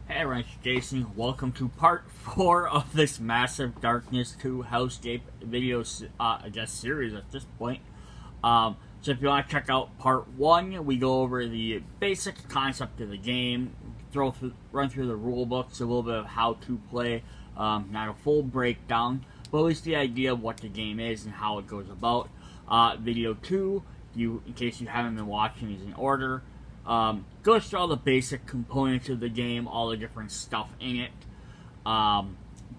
Hey everyone, it's Jason. Welcome to part 4 of this Massive Darkness 2 Hellscape video, series at this point. So if you want to check out part 1, we go over the basic concept of the game, run through the rule books, a little bit of how to play, not a full breakdown, but at least the idea of what the game is and how it goes about. Video 2, in case you haven't been watching these in order, goes through all the basic components of the game, all the different stuff in it.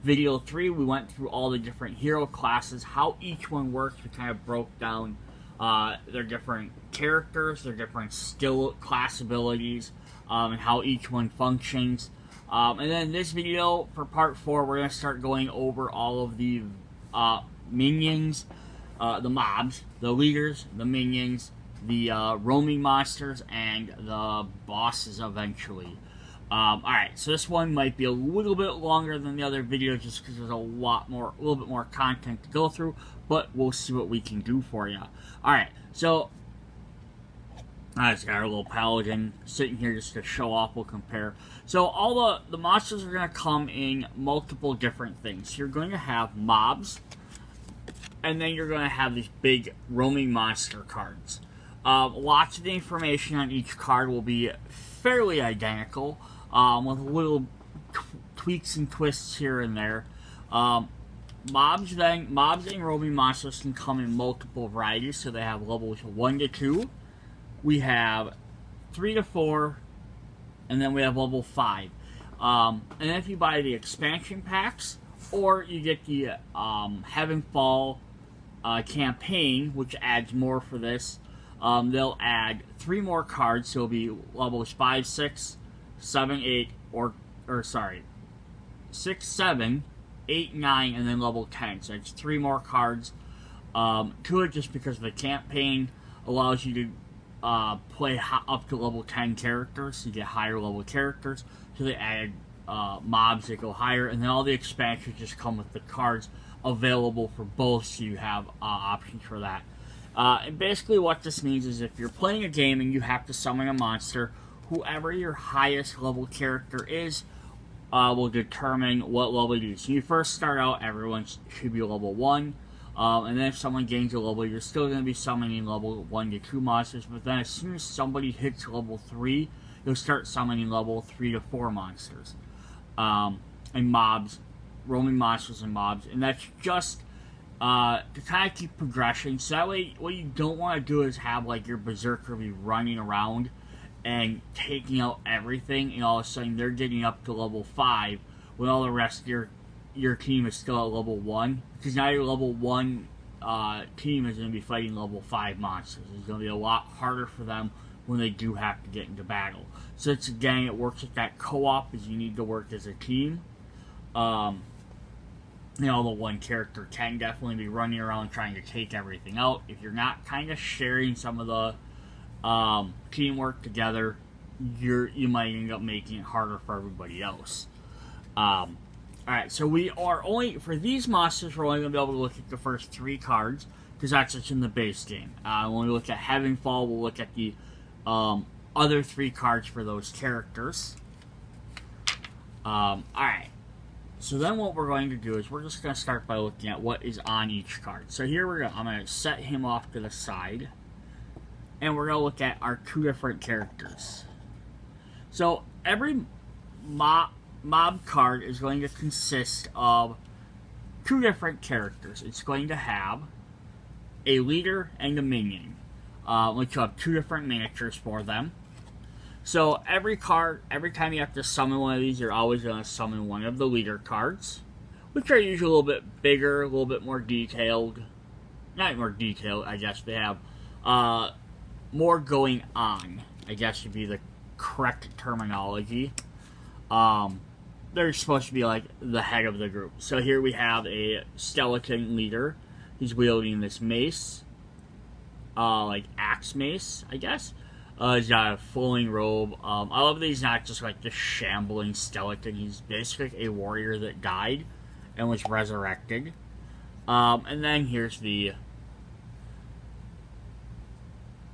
Video 3, we went through all the different hero classes, how each one works. We kind of broke down their different characters, their different skill class abilities, and how each one functions. And then in this video, for part 4, we're going to start going over all of the minions, the mobs, the leaders, the minions, the Roamy Monsters, and the bosses eventually. Alright, so this one might be a little bit longer than the other videos just because there's a little bit more content to go through, but we'll see what we can do for you. Alright, so I just got our little paladin sitting here just to show off, we'll compare. So all the monsters are going to come in multiple different things. You're going to have mobs, and then you're going to have these big roaming monster cards. Lots of the information on each card will be fairly identical, with little tweaks and twists here and there. Mobs and roaming monsters can come in multiple varieties, so they have levels 1 to 2. We have 3 to 4, and then we have level 5. And then if you buy the expansion packs, or you get the Heavenfall campaign, which adds more for this, they'll add 3 more cards, so it'll be levels 5, 6, 7, 8, 6, 7, 8, 9, and then level 10. So it's 3 more cards to it, just because the campaign allows you to play up to level 10 characters, so you get higher level characters. So they added mobs that go higher, and then all the expansions just come with the cards available for both, so you have options for that. And basically what this means is if you're playing a game and you have to summon a monster, whoever your highest level character is will determine what level you do. So you first start out, everyone should be level 1, and then if someone gains a level, you're still going to be summoning level 1 to 2 monsters, but then as soon as somebody hits level 3, you'll start summoning level 3 to 4 monsters. And mobs, roaming monsters and mobs, and that's just to kind of keep progression. So that way, what you don't want to do is have like your berserker be running around and taking out everything, and all of a sudden they're getting up to level 5 when all the rest of your team is still at level 1, because now your level 1 team is going to be fighting level 5 monsters. It's going to be a lot harder for them when they do have to get into battle. So it's, again, it works with that co-op, is you need to work as a team. The one character can definitely be running around trying to take everything out. If you're not kind of sharing some of the teamwork together, you might end up making it harder for everybody else. Alright, so we are only, for these monsters, we're only going to be able to look at the first 3 cards, because that's what's in the base game. When we look at Heavenfall, we'll look at the other 3 cards for those characters. Alright. So then what we're going to do is we're just going to start by looking at what is on each card. So here I'm going to set him off to the side, and we're going to look at our 2 different characters. So every mob card is going to consist of 2 different characters. It's going to have a leader and a minion, which will have 2 different miniatures for them. So every time you have to summon one of these, you're always going to summon one of the leader cards, which are usually a little bit bigger, a little bit more detailed. Not more detailed, I guess. They have more going on, I guess would be the correct terminology. They're supposed to be like the head of the group. So here we have a skeleton leader. He's wielding this mace, like axe mace, I guess. He's got a flowing robe. I love that he's not just like this shambling skeleton. He's basically a warrior that died and was resurrected. And then here's the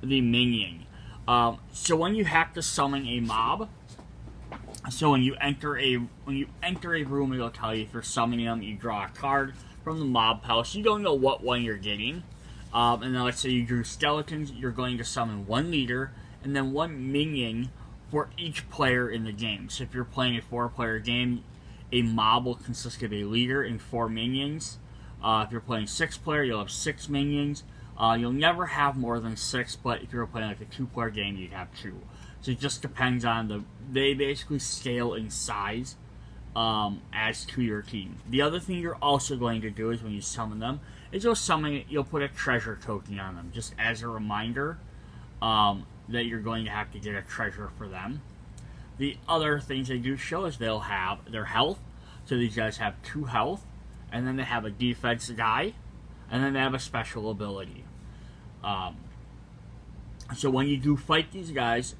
minion. So when you have to summon a mob, So when you enter a room, it'll tell you if you're summoning them. You draw a card from the mob house. You don't know what one you're getting. And then let's say you drew skeletons. You're going to summon one leader and then one minion for each player in the game. So if you're playing a 4-player game, a mob will consist of a leader and 4 minions. If you're playing 6-player, you'll have 6 minions. You'll never have more than 6, but if you're playing like a 2-player game, you'd have 2. So it just depends on they basically scale in size as to your team. The other thing you're also going to do is when you summon them, is you'll put a treasure token on them, just as a reminder that you're going to have to get a treasure for them. The other things they do show is they'll have their health. So these guys have 2 health, and then they have a defense guy, and then they have a special ability. So when you do fight these guys,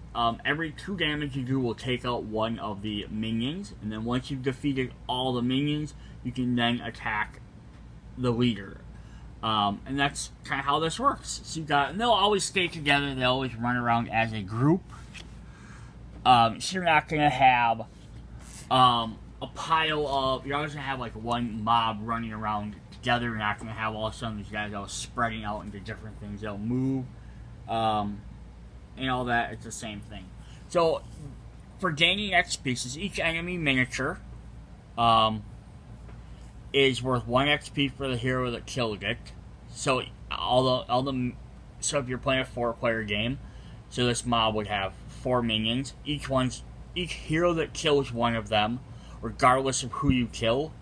every 2 damage you do will take out one of the minions, and then once you've defeated all the minions, you can then attack the leader. And that's kind of how this works. So and they'll always stay together. They always run around as a group. So you're not going to have a pile of... You're always going to have like one mob running around together. You're not going to have all of a sudden these guys all spreading out into different things. They'll move. And all that, it's the same thing. So, for gaining XP pieces, each enemy miniature is worth 1 XP for the hero that killed it. So, so if you're playing a 4-player game, so this mob would have 4 minions. Each hero that kills one of them, regardless of who you kill,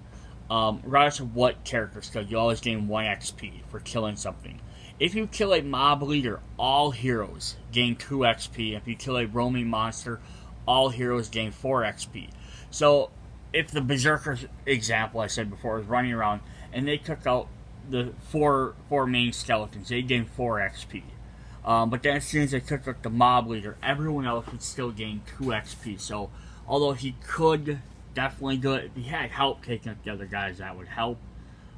regardless of what character's killed, you always gain 1 XP for killing something. If you kill a mob leader, all heroes gain 2 XP. If you kill a Roamy monster, all heroes gain 4 XP. So, if the Berserker example I said before is running around, and they took out the four main skeletons, they gain 4 XP. But then as soon as they took out the mob leader, everyone else would still gain 2 XP. So, although he could definitely do it, if he had help taking out the other guys, that would help.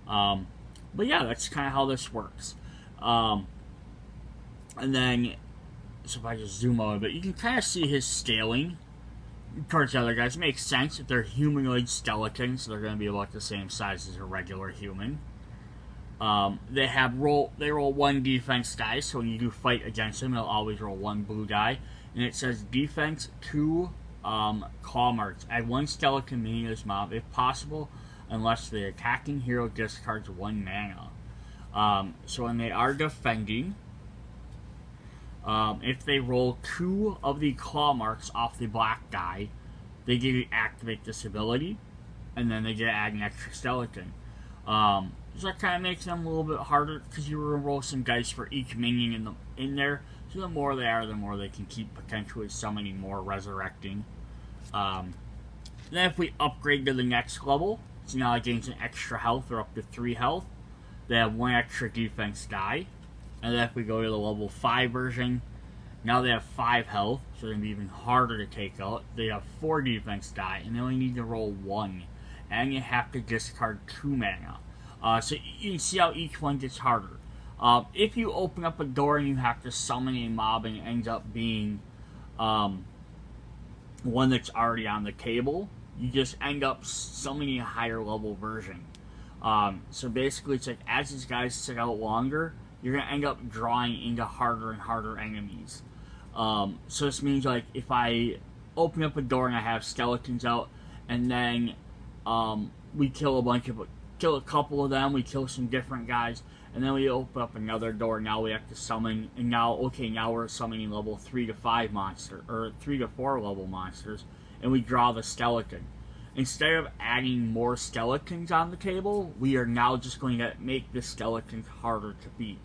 But yeah, that's kind of how this works. And then, so if I just zoom out a bit, you can kind of see his scaling towards the other guys. It makes sense if they're humanoid skeletons, so they're going to be about the same size as a regular human. They roll 1 defense die, so when you do fight against them, they'll always roll 1 blue die. And it says defense 2 claw marks. Add 1 skeleton minion to this mob, if possible, unless the attacking hero discards 1 mana. So when they are defending, if they roll 2 of the claw marks off the black die, they get to activate this ability, and then they get to add an extra skeleton. So that kind of makes them a little bit harder, because you roll some dice for each minion in there, so the more they are, the more they can keep potentially summoning more, resurrecting. Then if we upgrade to the next level, so now it gains an extra health, or up to 3 health. They have 1 extra defense die. And then if we go to the level 5 version, now they have 5 health, so they're going to be even harder to take out. They have 4 defense die, and they only need to roll 1. And you have to discard 2 mana. So you can see how each one gets harder. If you open up a door and you have to summon a mob and it ends up being one that's already on the table, you just end up summoning a higher level version. So basically, it's like as these guys sit out longer, you're going to end up drawing into harder and harder enemies. So this means, like, if I open up a door and I have skeletons out, and then we kill a couple of them, we kill some different guys, and then we open up another door, now we have to summon, and now we're summoning level 3 to 5 monster, or 3 to 4 level monsters, and we draw the skeleton. Instead of adding more skeletons on the table, we are now just going to make the skeletons harder to beat.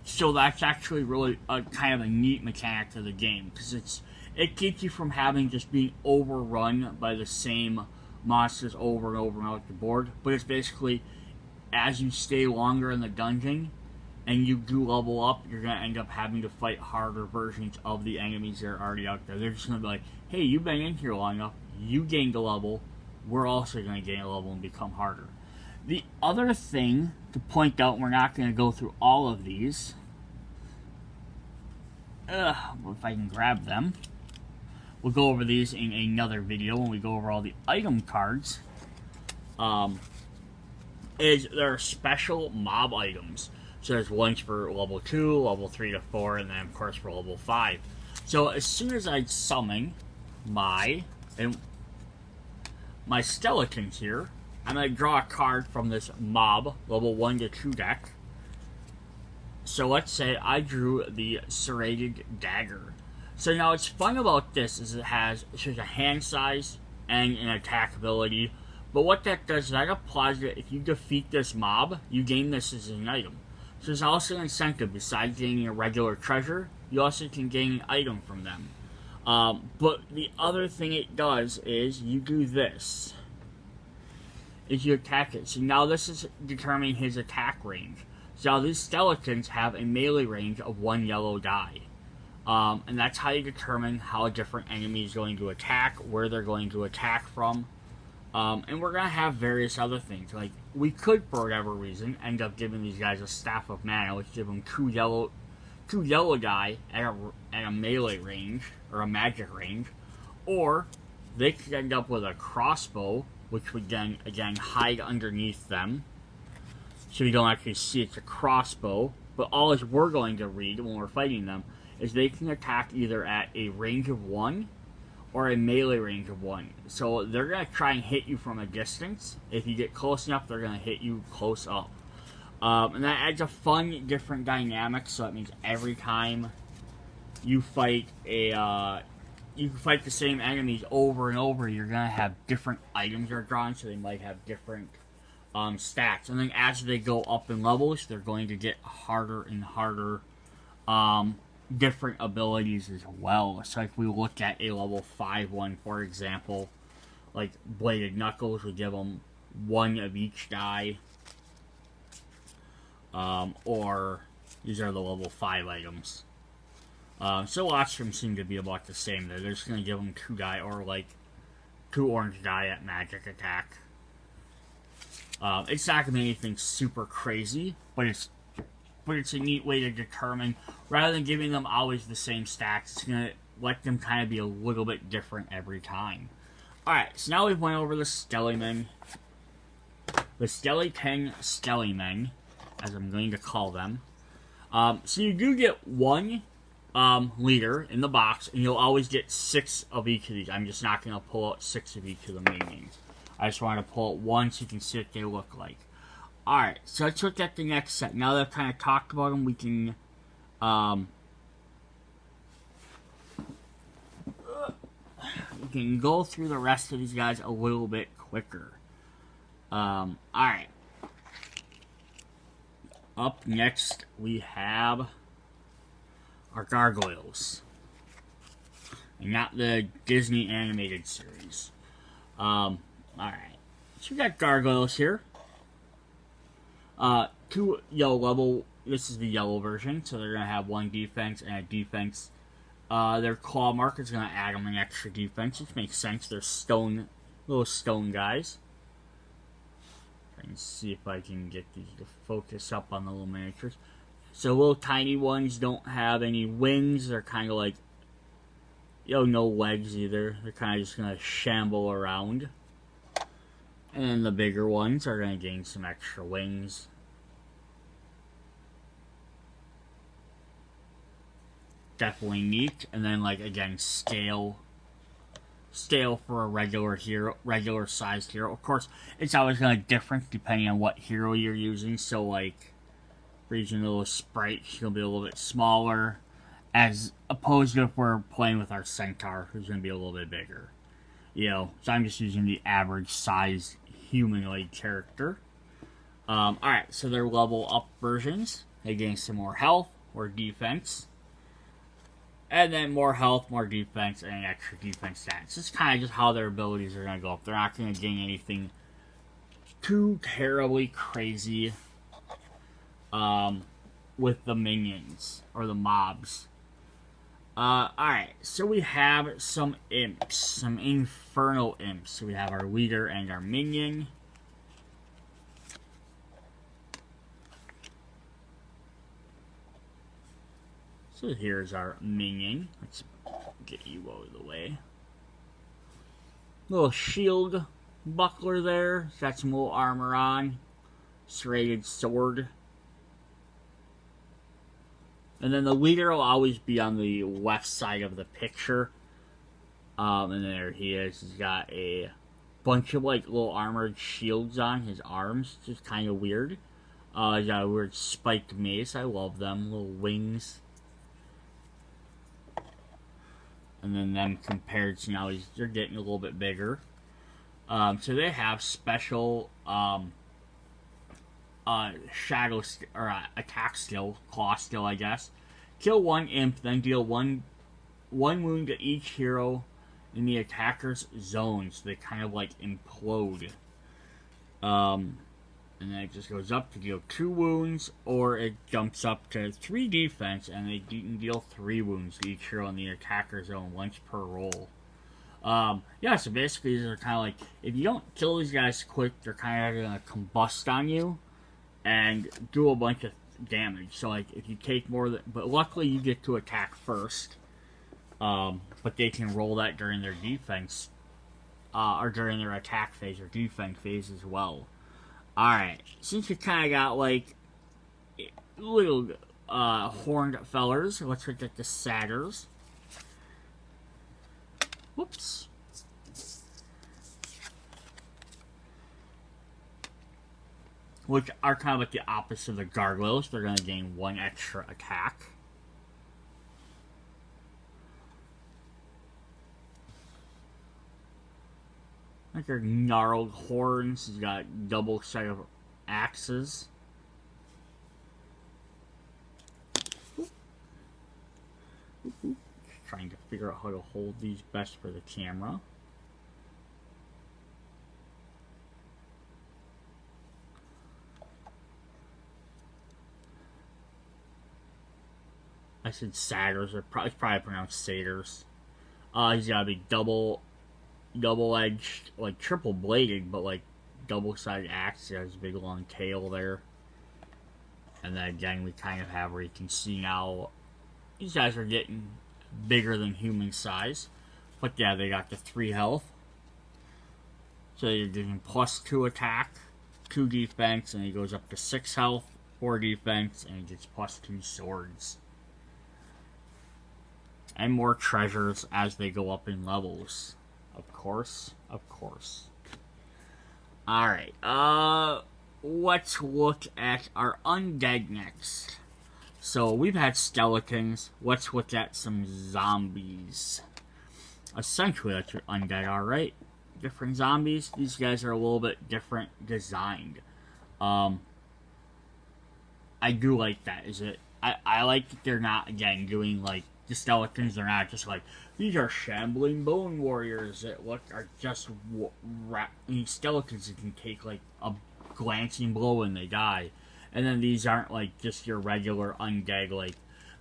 So that's actually really kind of a neat mechanic to the game, because it keeps you from having just being overrun by the same monsters over and over and over the board. But it's basically, as you stay longer in the dungeon and you do level up, you're going to end up having to fight harder versions of the enemies that are already out there. They're just going to be like, hey, you've been in here long enough, you gained a level, we're also going to gain a level and become harder. The other thing to point out, we're not going to go through all of these, if I can grab them, we'll go over these in another video when we go over all the item cards. Is there are special mob items. So there's ones for level 2, level 3 to 4, and then of course for level 5. So as soon as I summon my skeletons here, I'm going to draw a card from this mob level 1 to 2 deck. So let's say I drew the Serrated Dagger. So now what's fun about this is it has a hand size and an attack ability. But what that does is that applies that if you defeat this mob, you gain this as an item. So there's also an incentive. Besides gaining a regular treasure, you also can gain an item from them. But the other thing it does is you do this. Is you attack it. So now this is determining his attack range. So now these skeletons have a melee range of 1 yellow die. And that's how you determine how a different enemy is going to attack, where they're going to attack from. And we're going to have various other things. Like, we could, for whatever reason, end up giving these guys a Staff of Mana, which give them 2 yellow die at a melee range, or a magic range. Or, they could end up with a crossbow, which would then, again, hide underneath them. So you don't actually see it's a crossbow. But all we're going to read when we're fighting them is they can attack either at a range of 1 or a melee range of 1. So they're going to try and hit you from a distance. If you get close enough, they're going to hit you close up. And that adds a fun, different dynamic. So that means every time you fight you can fight the same enemies over and over, you're going to have different items that are drawn. So they might have different stats. And then as they go up in levels, they're going to get harder and harder different abilities as well. So if we look at a level 5 one, for example, like Bladed Knuckles would give them 1 of each die. Or these are the level 5 items. So lots of them seem to be about the same. They're just going to give them 2 die, or like 2 orange die at magic attack. It's not going to be anything super crazy, but it's a neat way to determine, rather than giving them always the same stats, it's going to let them kind of be a little bit different every time. Alright, so now we've went over the Skellymen. The Skeleton Skellymen, as I'm going to call them. So you do get 1 leader in the box, and you'll always get 6 of each of these. I'm just not going to pull out 6 of each of the minions. I just want to pull out 1 so you can see what they look like. Alright, so let's look at the next set. Now that I've kind of talked about them, we can go through the rest of these guys a little bit quicker. Alright. Up next, we have our gargoyles. And not the Disney animated series. Alright. So we got gargoyles here. 2 yellow level. This is the yellow version, so they're going to have 1 defense and a defense. Their claw mark is going to add them an extra defense, which makes sense. They're little stone guys. Try and see if I can get these to focus up on the little miniatures. So little tiny ones don't have any wings. They're kind of like, no legs either. They're kind of just going to shamble around. And then the bigger ones are going to gain some extra wings. Definitely neat. And then, like, again, scale for a regular sized hero. Of course, it's always going to differ depending on what hero you're using. So, like, for using a little sprite, she'll be a little bit smaller, as opposed to if we're playing with our centaur, who's going to be a little bit bigger. So I'm just using the average size humanoid character. Alright, so they're level up versions. They gain some more health or defense. And then more health, more defense, and extra defense stats. It's kind of just how their abilities are going to go up. They're not going to gain anything too terribly crazy with the minions, or the mobs. Alright, so we have some imps, some Infernal Imps. So we have our leader and our minion. So here's our minion. Let's get you out of the way. Little shield buckler there. Got some little armor on. Serrated sword. And then the leader will always be on the left side of the picture. And there he is. He's got a bunch of like little armored shields on his arms. Just kind of weird. He's got a weird spiked mace. I love them. Little wings. And then them compared to now, they're getting a little bit bigger. So they have special shadow or attack skill, claw skill, I guess. Kill one imp, then deal one wound to each hero in the attacker's zone, so they kind of like implode. And then it just goes up to deal 2 wounds, or it jumps up to 3 defense, and they can deal 3 wounds to each hero in the attacker zone once per roll. Yeah, so basically these are kind of like, if you don't kill these guys quick, they're kind of going to combust on you and do a bunch of damage. So like, if you take more than, but luckily you get to attack first, but they can roll that during their defense, or during their attack phase or defense phase as well. Alright, since you kind of got like little horned fellers, let's look at the satyrs. Whoops. Which are kind of like the opposite of the gargoyles. They're going to gain 1 extra attack. Like their gnarled horns. He's got double set of axes. Trying to figure out how to hold these best for the camera. I said satyrs, or it's probably pronounced satyrs. He's got to be double-edged, like triple-bladed, but like double-sided axe. He has a big long tail there. And then again, we kind of have where you can see now, these guys are getting bigger than human size. But yeah, they got the 3 health. So you're giving +2 attack, 2 defense, and he goes up to 6 health, 4 defense, and he gets +2 swords. And more treasures as they go up in levels. Of course. Alright, let's look at our undead next. So, we've had skeletons. Let's look at some zombies. Essentially, that's what undead are, right? Different zombies. These guys are a little bit different designed. I do like that. I like that they're not, again, doing, like, the skeletons. They're not just like, these are shambling bone warriors that are just skeletons that can take, like, a glancing blow and they die. And then these aren't like just your regular undead, like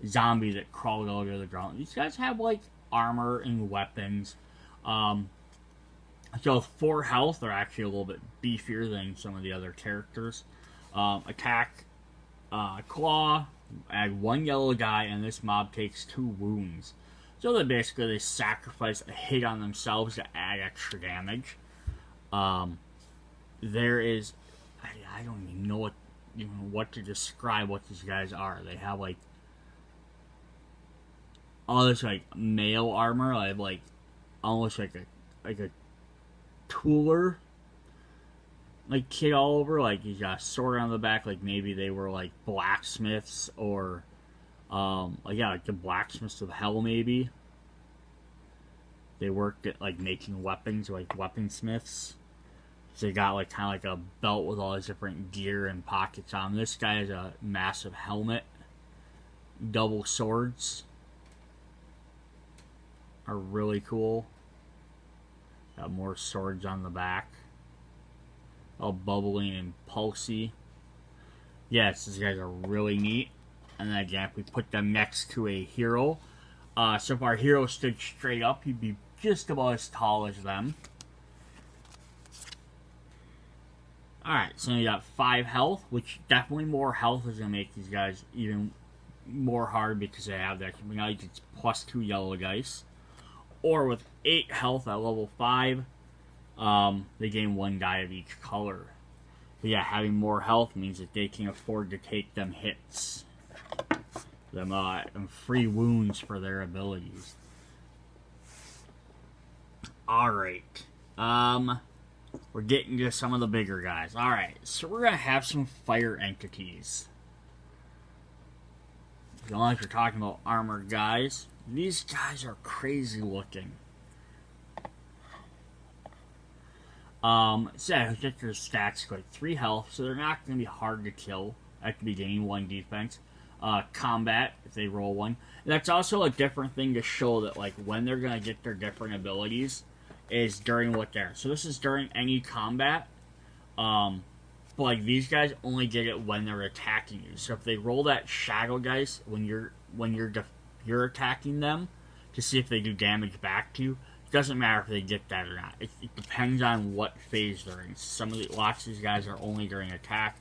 zombie that crawled over the ground. These guys have like armor and weapons. So 4 health, they're actually a little bit beefier than some of the other characters. Attack, claw, add 1 yellow die, and this mob takes 2 wounds. So they sacrifice a hit on themselves to add extra damage. There is, I don't even know what to describe what these guys are. They have like all this like mail armor. I have like almost like a tooler like kit all over. Like he's got a sword on the back. Like maybe they were like blacksmiths or like the blacksmiths of hell. Maybe they worked at like making weapons, like weaponsmiths. So they got like kind of like a belt with all these different gear and pockets on. This guy has a massive helmet. Double swords are really cool. Got more swords on the back. All bubbling and pulsy. Yes, these guys are really neat. And then again, if we put them next to a hero. So if our hero stood straight up, he'd be just about as tall as them. Alright, so you got 5 health, which definitely more health is going to make these guys even more hard because they have that. Now you get +2 yellow dice. Or with 8 health at level 5, They gain 1 die of each color. But yeah, having more health means that they can afford to take them hits. Them free wounds for their abilities. Alright. We're getting to some of the bigger guys. Alright, so we're gonna have some fire entities. As long as we're talking about armored guys, these guys are crazy looking. So yeah, get their stats like 3 health, so they're not gonna be hard to kill after beginning 1 defense. Combat, if they roll 1. And that's also a different thing to show that like when they're gonna get their different abilities is during what they're. So this is during any combat. But like these guys only get it when they're attacking you. So if they roll that shadow dice when you're attacking them to see if they do damage back to you, it doesn't matter if they get that or not. It depends on what phase they're in. Lots of these guys are only during attack,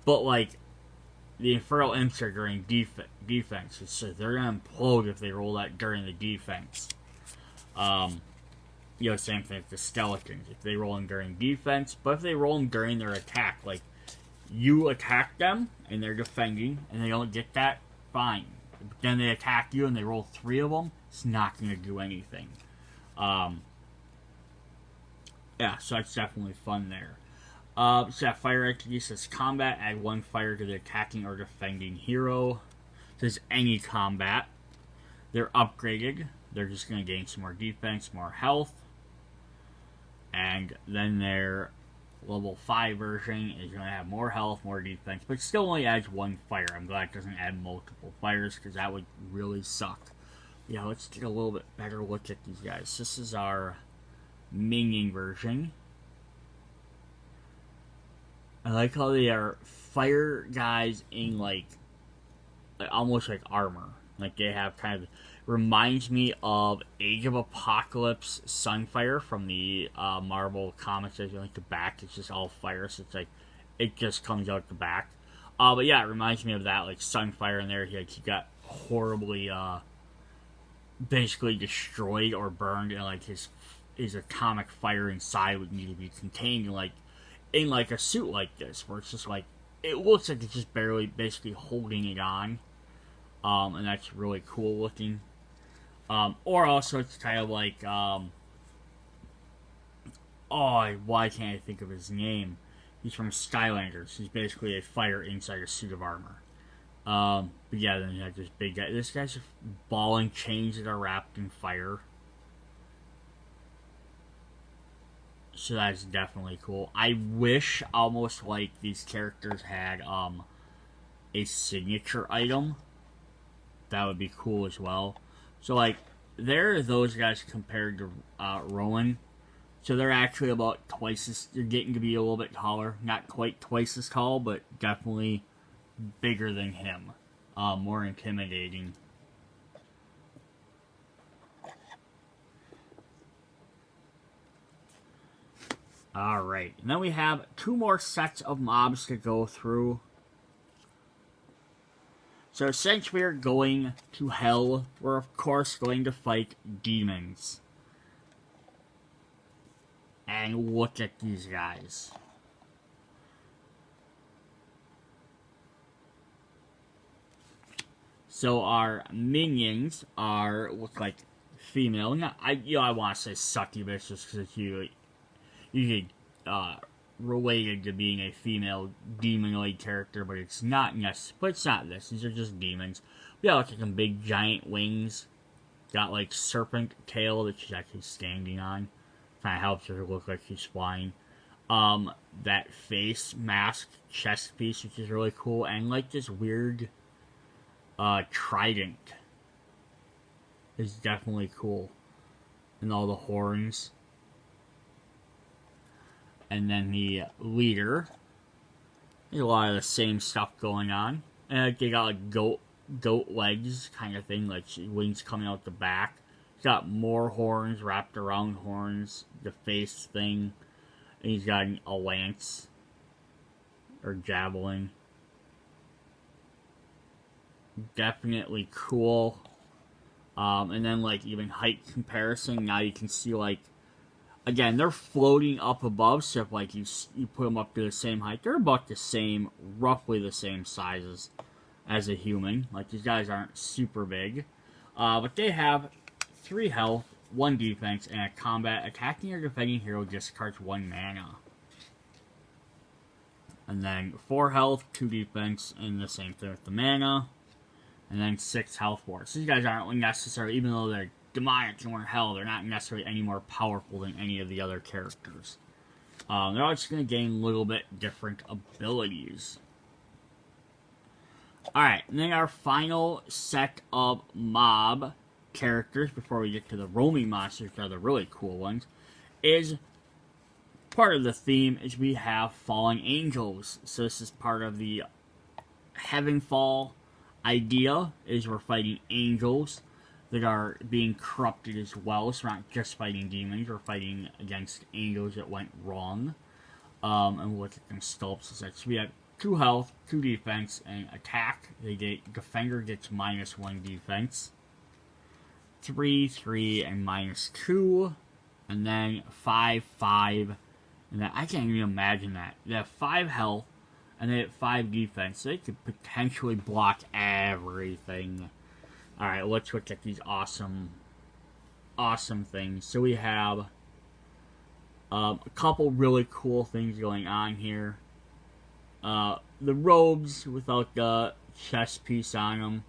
but like the Infernal Imps are during defense, so they're gonna implode if they roll that during the defense. Same thing with the skeletons. If they roll them during defense, but if they roll them during their attack, like you attack them and they're defending and they don't get that, fine. But then they attack you and they roll 3 of them, it's not gonna do anything. Yeah, so that's definitely fun there. So that fire entity says combat, add 1 fire to the attacking or defending hero. It says any combat. They're upgraded. They're just going to gain some more defense, more health. And then their level 5 version is going to have more health, more defense, but still only adds 1 fire. I'm glad it doesn't add multiple fires because that would really suck. Yeah, let's take a little bit better look at these guys. This is our minion version. I like how they are fire guys in like almost like armor. Like they have kind of reminds me of Age of Apocalypse Sunfire from the Marvel comics. As you like the back, it's just all fire, so it's like it just comes out the back. But yeah, it reminds me of that like Sunfire in there. He got horribly basically destroyed or burned, and like his atomic fire inside would need to be contained in like a suit like this, where it's just like it looks like it's just barely basically holding it on, and that's really cool looking. Or also it's kind of like why can't I think of his name? He's from Skylanders. He's basically a fire inside a suit of armor. But yeah, then you have this big guy. This guy's ball and chains that are wrapped in fire. So that's definitely cool. I wish almost like these characters had a signature item. That would be cool as well. So like there are those guys compared to Rowan. So they're actually about twice as they're getting to be a little bit taller. Not quite twice as tall, but definitely bigger than him. More intimidating. Alright, and then we have 2 more sets of mobs to go through. So since we're going to hell, we're of course going to fight demons. And look at these guys. So our minions look like female. Not, I want to say succubus just because you related to being a female demonoid character, but it's not necessary. But it's not this. These are just demons. Yeah, look at them big giant wings. Got like serpent tail that she's actually standing on. Kind of helps her look like she's flying. That face mask chest piece, which is really cool, and like this weird trident is definitely cool, and all the horns. And then the leader. There's a lot of the same stuff going on. And they got like goat legs kind of thing, like wings coming out the back. He's got more horns wrapped around horns, the face thing. And he's got a lance or javelin. Definitely cool. And then like even height comparison, now you can see like Again, they're floating up above, so if like you put them up to the same height, they're about the same, roughly the same sizes as a human. Like, these guys aren't super big. But they have 3 health, 1 defense, and a combat. Attacking or defending hero discards 1 mana. And then 4 health, 2 defense, and the same thing with the mana. And then 6 health for it. So these guys aren't necessarily, even though they're demonic or hell, they're not necessarily any more powerful than any of the other characters. They're all just going to gain a little bit different abilities. Alright, and then our final set of mob characters, before we get to the Roamy Monsters, which are the really cool ones, is part of the theme is we have fallen angels. So this is part of the Heavenfall idea, is we're fighting angels that are being corrupted as well. So we're not just fighting demons, we're fighting against angels that went wrong. And we'll look at them sculpts. So we have 2 health, 2 defense, and attack. Defender gets -1 defense. 3, 3, and -2. And then 5, 5. And then I can't even imagine that. They have 5 health, and they have 5 defense. So they could potentially block everything. Alright, let's look at these awesome things. So we have a couple really cool things going on here. The robes without the chest piece on them,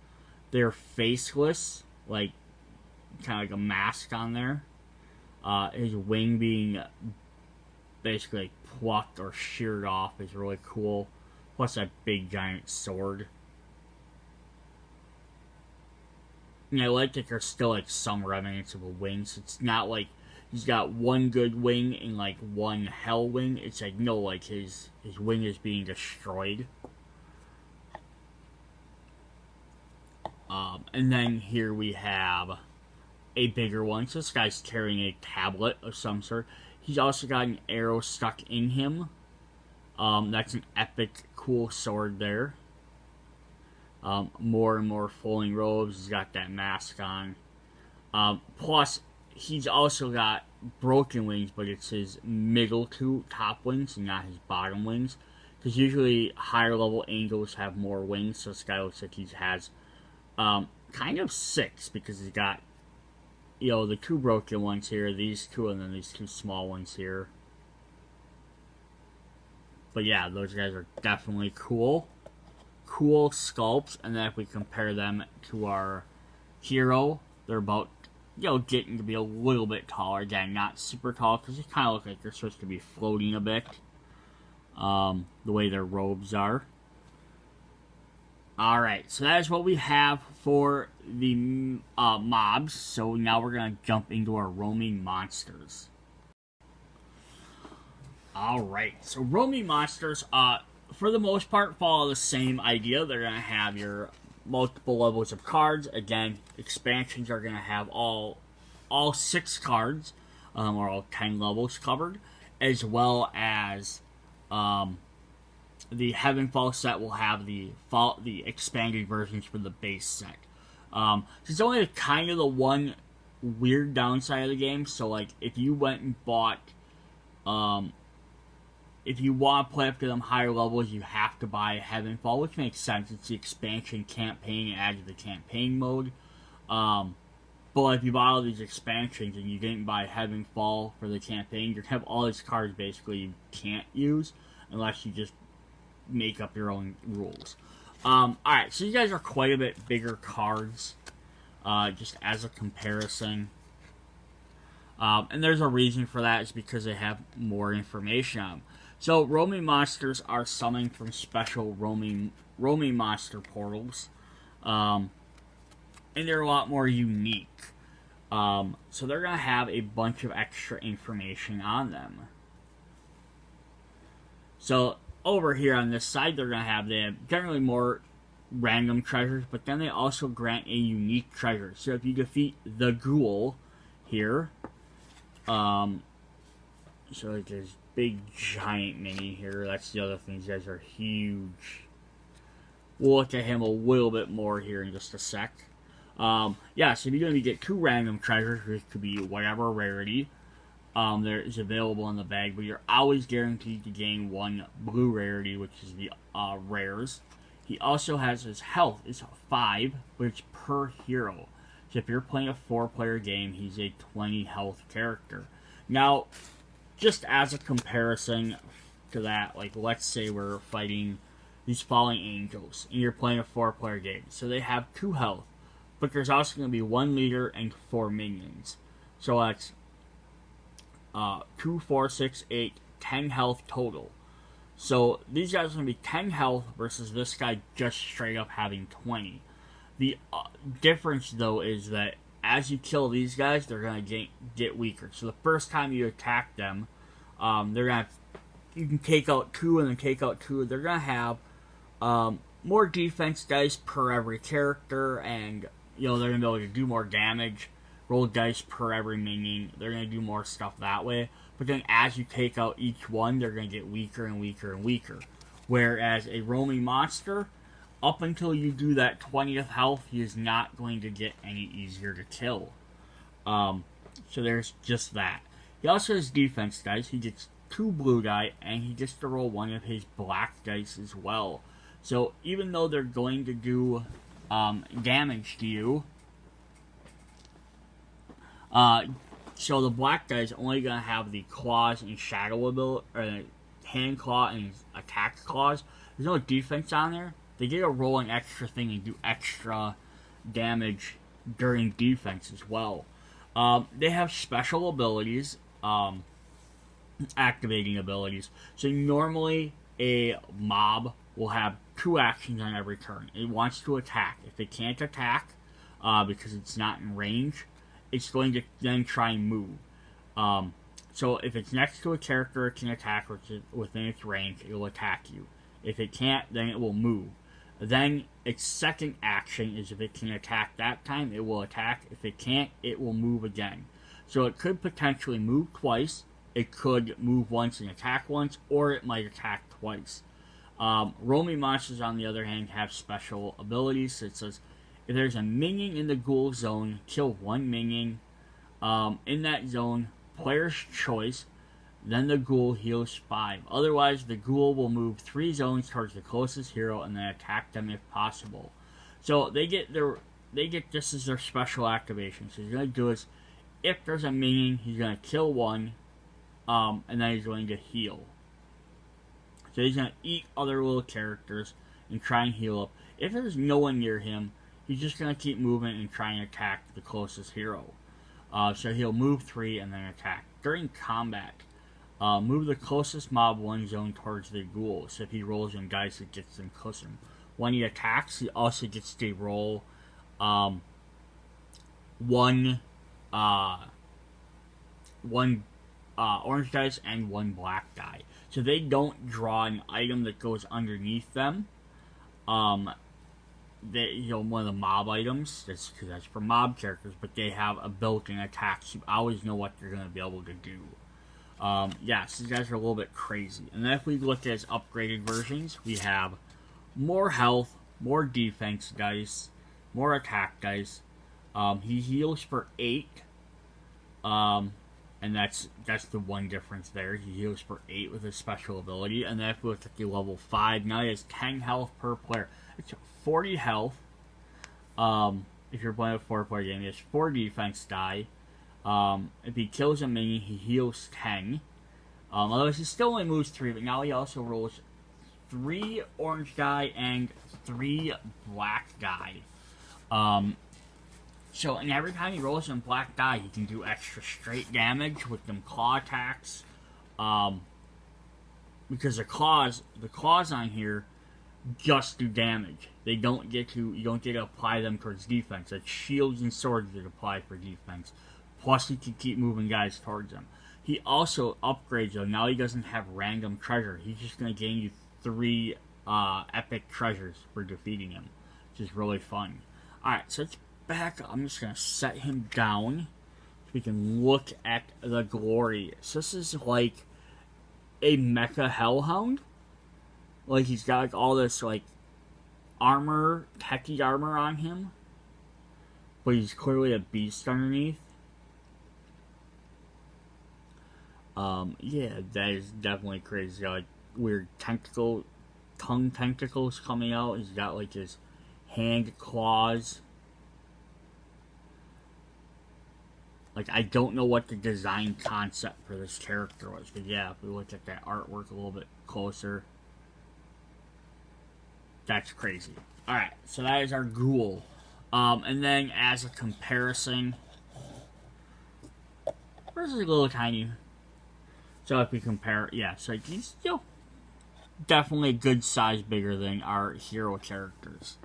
they're faceless, like kind of like a mask on there. His wing being basically like plucked or sheared off is really cool. Plus that big giant sword. And I like that there's still like some remnants of a wing, so it's not like he's got 1 good wing and like 1 hell wing. It's like, no, like his wing is being destroyed. And then here we have a bigger one. So this guy's carrying a tablet of some sort. He's also got an arrow stuck in him. That's an epic, cool sword there. More and more flowing robes. He's got that mask on. Plus, he's also got broken wings, but it's his middle 2 top wings and not his bottom wings. Because usually higher level angels have more wings, so this guy looks like he has kind of 6, because he's got, you know, the 2 broken ones here, these 2, and then these 2 small ones here. But yeah, those guys are definitely cool. Cool sculpts, and then if we compare them to our hero, they're about, you know, getting to be a little bit taller. Again, not super tall, because they kind of look like they're supposed to be floating a bit. The way their robes are. Alright, so that is what we have for the mobs. So now we're going to jump into our Roamy Monsters. Alright, so Roamy Monsters, for the most part, follow the same idea. They're going to have your multiple levels of cards. Again, expansions are going to have all 6 cards, or all 10 levels covered, as well as the Heavenfall set will have the expanded versions for the base set. So it's only kind of the one weird downside of the game. So like, if you went and bought, if you want to play up to them higher levels, you have to buy Heavenfall, which makes sense. It's the expansion campaign and added the campaign mode. But if you bought all these expansions and you didn't buy Heavenfall for the campaign, you have all these cards basically you can't use unless you just make up your own rules. Alright, so you guys are quite a bit bigger cards, just as a comparison. And there's a reason for that, is because they have more information on them. So, Roamy Monsters are summoned from special Roamy Monster portals. And they're a lot more unique. So they're going to have a bunch of extra information on them. So, over here on this side, they have generally more random treasures, but then they also grant a unique treasure. So if you defeat the ghoul here, so like this big giant mini here, that's the other thing, these guys are huge. We'll look at him a little bit more here in just a sec. Yeah, so you're going to get 2 random treasures, which could be whatever rarity. there is available in the bag, but you're always guaranteed to gain 1 blue rarity, which is the rares. He also has his health is 5, but it's per hero. So if you're playing a 4-player game, he's a 20 health character. Now, just as a comparison to that, like let's say we're fighting these falling angels, and you're playing a 4-player game. So they have 2 health, but there's also going to be 1 leader and 4 minions. So that's 2, 4, 6, 8, 10 health total. So these guys are going to be 10 health versus this guy just straight up having 20. The difference, though, is that as you kill these guys, they're going to get weaker. So the first time you attack them, they're going to, you can take out 2 and then take out 2. They're going to have more defense dice per every character, and they're going to be able to do more damage. Roll dice per every minion. They're going to do more stuff that way. But then as you take out each one, they're going to get weaker and weaker and weaker. Whereas a Roamy monster, up until you do that 20th health, he is not going to get any easier to kill. So there's just that. He also has defense dice. He gets 2 blue die, and he gets to roll 1 of his black dice as well. So even though they're going to do damage to you, so the black guy is only going to have the claws and shadow ability, or hand claw and attack claws. There's no defense on there. They get to roll an extra thing and do extra damage during defense as well. They have special abilities, activating abilities. So normally a mob will have 2 actions on every turn. It wants to attack. If it can't attack, because it's not in range, it's going to then try and move. So if it's next to a character, it can attack within its range. It will attack you. If it can't, then it will move. Then its second action is if it can attack that time, it will attack. If it can't, it will move again. So it could potentially move twice. It could move once and attack once, or it might attack twice. Roamy monsters, on the other hand, have special abilities. It says, if there's a minion in the ghoul zone, kill 1 minion in that zone, player's choice, then the ghoul heals 5. Otherwise, the ghoul will move 3 zones towards the closest hero and then attack them if possible. So they get this as their special activation. So he's going to do is, if there's a minion, he's going to kill 1, and then he's going to heal. So he's going to eat other little characters and try and heal up. If there's no one near him, he's just going to keep moving and try and attack the closest hero. So he'll move 3 and then attack. During combat, move the closest mob 1 zone towards the ghoul. So if he rolls in dice, it gets them closer. When he attacks, he also gets to roll 1 orange dice and 1 black die. So they don't draw an item that goes underneath them. One of the mob items, that's for mob characters, but they have a built-in attack, so you always know what you're going to be able to do. Yes, these guys are a little bit crazy. And then if we look at his upgraded versions, we have more health, more defense dice, more attack dice. He heals for 8, and that's the one difference there. He heals for 8 with his special ability. And then if we look at the level 5, now he has 10 health per player. It's 40 health. If you're playing a 4-player game, he has 4 defense die. If he kills a minion, he heals 10. Otherwise, he still only moves 3, but now he also rolls 3 orange die and 3 black die. So, and every time he rolls in black die, he can do extra straight damage with them claw attacks. Because the claws on here just do damage. You don't get to apply them towards defense. It's shields and swords that apply for defense. Plus, he can keep moving guys towards them. He also upgrades, though. Now he doesn't have random treasure. He's just going to gain you 3 epic treasures for defeating him, which is really fun. Alright, so let's back up. I'm just going to set him down so we can look at the glory. So this is like a mecha hellhound. Like, he's got like all this like armor, techie armor on him, but he's clearly a beast underneath. Yeah, that is definitely crazy. He's got, like, weird tongue tentacles coming out. He's got, like, his hand claws. Like, I don't know what the design concept for this character was, but yeah, if we look at that artwork a little bit closer, that's crazy. Alright, so that is our ghoul. And then as a comparison, versus a little tiny. So if we compare, yeah, so he's still definitely a good size bigger than our hero characters.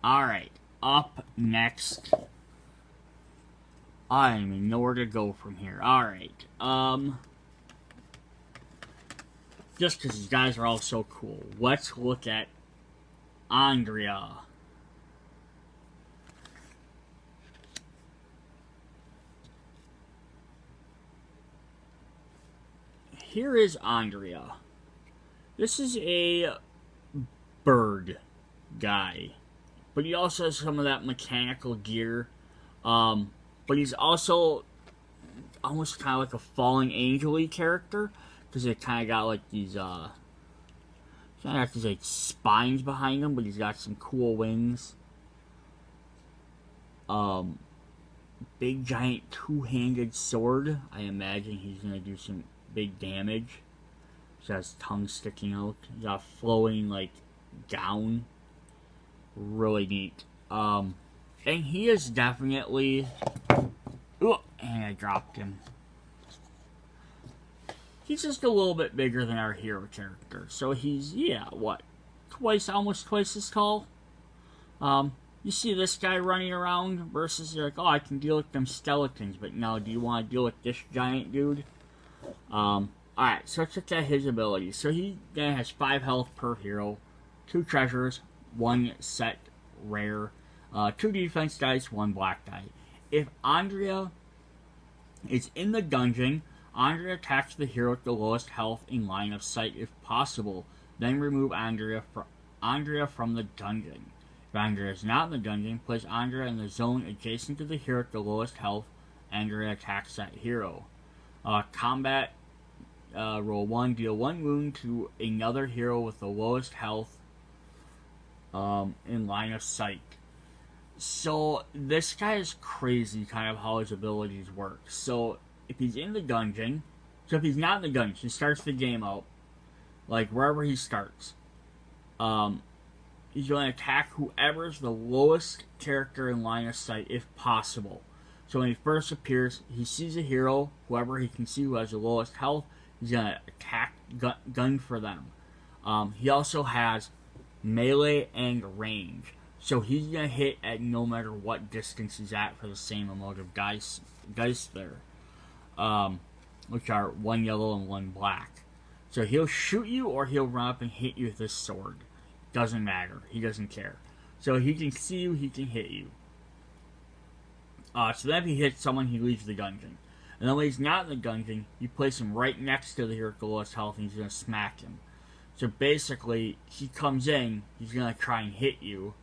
Alright, up next. I don't even know where to go from here. Alright, just because these guys are all so cool, let's look at Andrea. Here is Andrea. This is a bird guy, but he also has some of that mechanical gear. But he's also almost kind of like a fallen angel-y character, because they kind of got like these kind of got these like spines behind him, but he's got some cool wings. Big giant two-handed sword. I imagine he's gonna do some big damage. He has tongue sticking out. He's got a flowing like gown. Really neat. And he is definitely. Oh, and I dropped him. He's just a little bit bigger than our hero character. So he's, yeah, what? Almost twice as tall. You see this guy running around versus you're like, oh, I can deal with them skeletons, but no, do you want to deal with this giant dude? Alright, so let's look at his abilities. So he has 5 health per hero, 2 treasures, 1 set rare, 2 defense dice, 1 black die. If Andrea is in the dungeon, Andrea attacks the hero with the lowest health in line of sight if possible. Then remove Andrea from the dungeon. If Andrea is not in the dungeon, place Andrea in the zone adjacent to the hero with the lowest health. Andrea attacks that hero. Combat, roll 1, deal 1 wound to another hero with the lowest health in line of sight. So, this guy is crazy, kind of how his abilities work. So, if he's in the dungeon, so if he's not in the dungeon, he starts the game out, like, wherever he starts, he's going to attack whoever's the lowest character in line of sight, if possible. So, when he first appears, he sees a hero, whoever he can see who has the lowest health, he's going to attack, gun for them. He also has melee and range. So he's going to hit at no matter what distance he's at for the same amount of dice there. Which are 1 yellow and 1 black. So he'll shoot you or he'll run up and hit you with his sword. Doesn't matter. He doesn't care. So he can see you, he can hit you. So then if he hits someone, he leaves the dungeon. And then when he's not in the dungeon, you place him right next to the hero with the lowest health and he's going to smack him. So basically, he comes in, he's going to try and hit you.